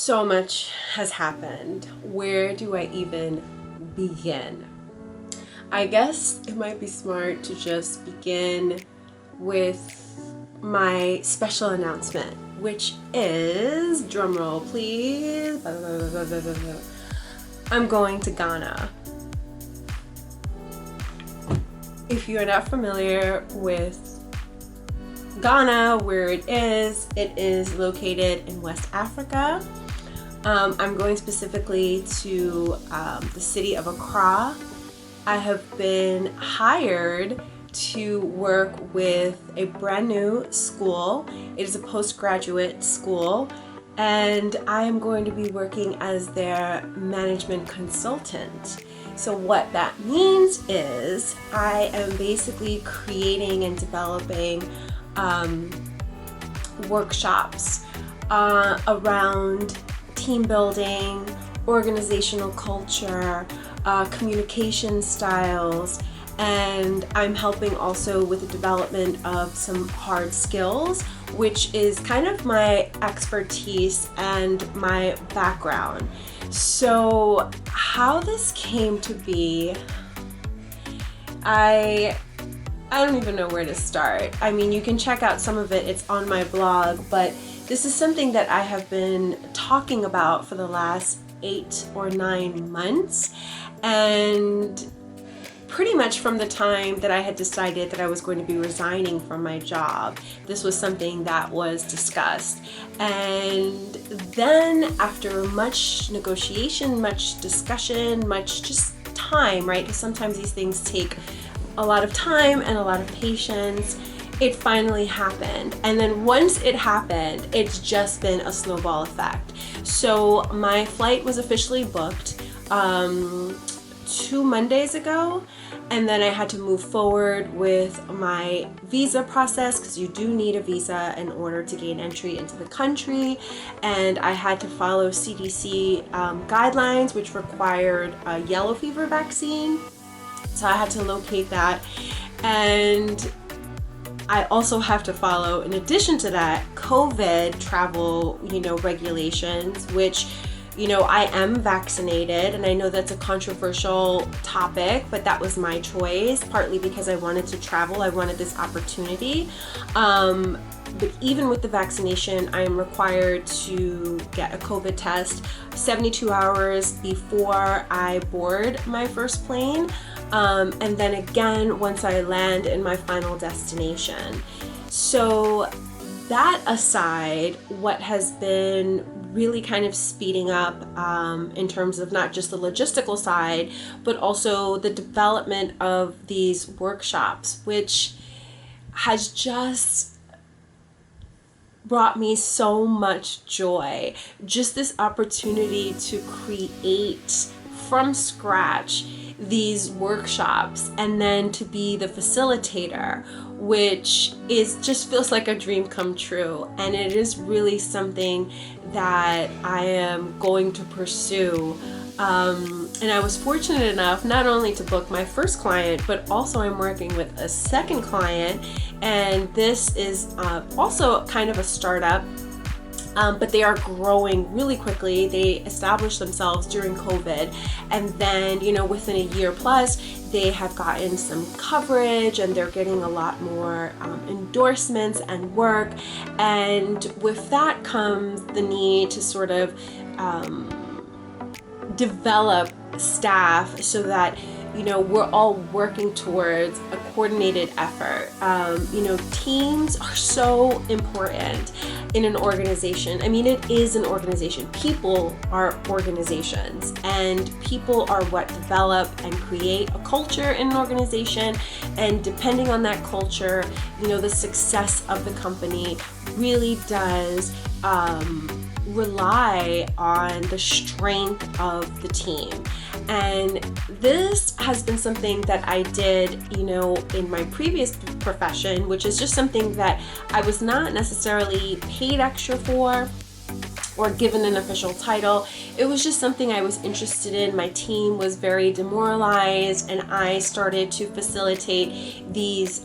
So much has happened. Where do I even begin? I guess it might be smart to just begin with my special announcement, which is, drumroll please, I'm going to Ghana. If you're not familiar with Ghana, where it is located in West Africa. I'm going specifically to the city of Accra. I have been hired to work with a brand new school. It is a postgraduate school, and I am going to be working as their management consultant. So what that means is I am basically creating and developing workshops around team building, organizational culture, communication styles, and I'm helping also with the development of some hard skills, which is kind of my expertise and my background. So how this came to be, I don't even know where to start. I mean, you can check out some of it, it's on my blog, but this is something that I have been talking about for the last 8 or 9 months, and pretty much from the time that I had decided that I was going to be resigning from my job, this was something that was discussed. And then after much negotiation, much discussion, much just time, right? Because sometimes these things take a lot of time and a lot of patience, it finally happened. And then once it happened, it's just been a snowball effect. So my flight was officially booked 2 Mondays ago, and then I had to move forward with my visa process, because you do need a visa in order to gain entry into the country, and I had to follow CDC guidelines, which required a yellow fever vaccine. So I had to locate that, and I also have to follow, in addition to that, COVID travel, regulations, which, I am vaccinated, and I know that's a controversial topic, but that was my choice, partly because I wanted to travel, I wanted this opportunity. But even with the vaccination, I am required to get a COVID test 72 hours before I board my first plane, and then again once I land in my final destination. So that aside, what has been really kind of speeding up in terms of not just the logistical side, but also the development of these workshops, which has just brought me so much joy. Just this opportunity to create from scratch these workshops, and then to be the facilitator, which just feels like a dream come true. And it is really something that I am going to pursue. And I was fortunate enough not only to book my first client, but also I'm working with a second client, and this is also kind of a startup. But they are growing really quickly. They established themselves during COVID, and then, within a year plus, they have gotten some coverage, and they're getting a lot more endorsements and work. And with that comes the need to sort of develop staff so that we're all working towards a coordinated effort. Teams are so important in an organization. I mean, it is an organization. People are organizations, and people are what develop and create a culture in an organization. And depending on that culture, the success of the company really does rely on the strength of the team. And this has been something that I did, in my previous profession, which is just something that I was not necessarily paid extra for or given an official title. It was just something I was interested in. My team was very demoralized, and I started to facilitate these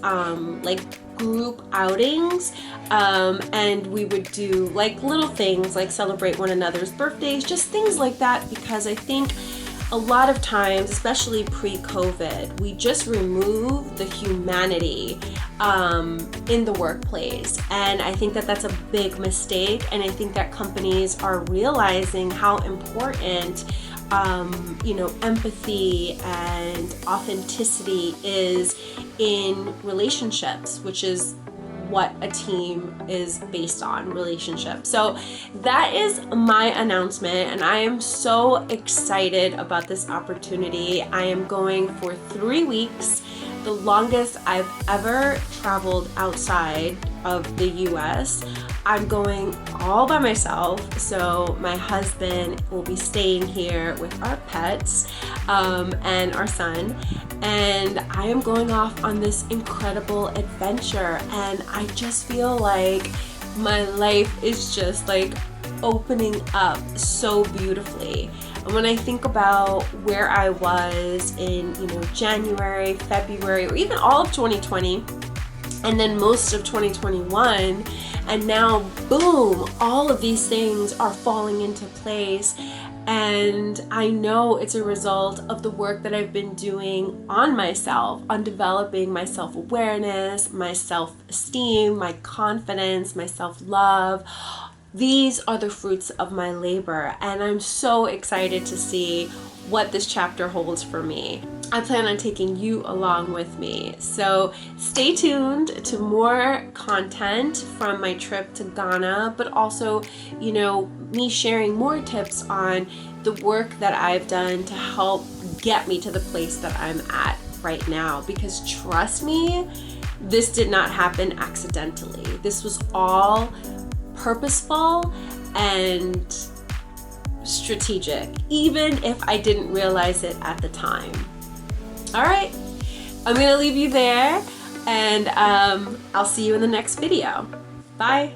group outings, and we would do like little things like celebrate one another's birthdays, just things like that, because I think a lot of times, especially pre-COVID, we just remove the humanity in the workplace. And I think that that's a big mistake. And I think that companies are realizing how important empathy and authenticity is in relationships, which is what a team is based on, relationships. So that is my announcement, and I am so excited about this opportunity. I am going for 3 weeks, the longest I've ever traveled outside of the US. I'm going all by myself, so my husband will be staying here with our pets and our son, and I am going off on this incredible adventure, and I just feel like my life is just like opening up so beautifully. And when I think about where I was in January, February, or even all of 2020, and then most of 2021, and now boom, all of these things are falling into place. And I know it's a result of the work that I've been doing on myself, on developing my self-awareness, my self-esteem, my confidence, my self-love. These are the fruits of my labor, and I'm so excited to see what this chapter holds for me. I plan on taking you along with me. So stay tuned to more content from my trip to Ghana, but also, me sharing more tips on the work that I've done to help get me to the place that I'm at right now. Because trust me, this did not happen accidentally. This was all purposeful and strategic, even if I didn't realize it at the time. All right, I'm gonna leave you there, and I'll see you in the next video. Bye.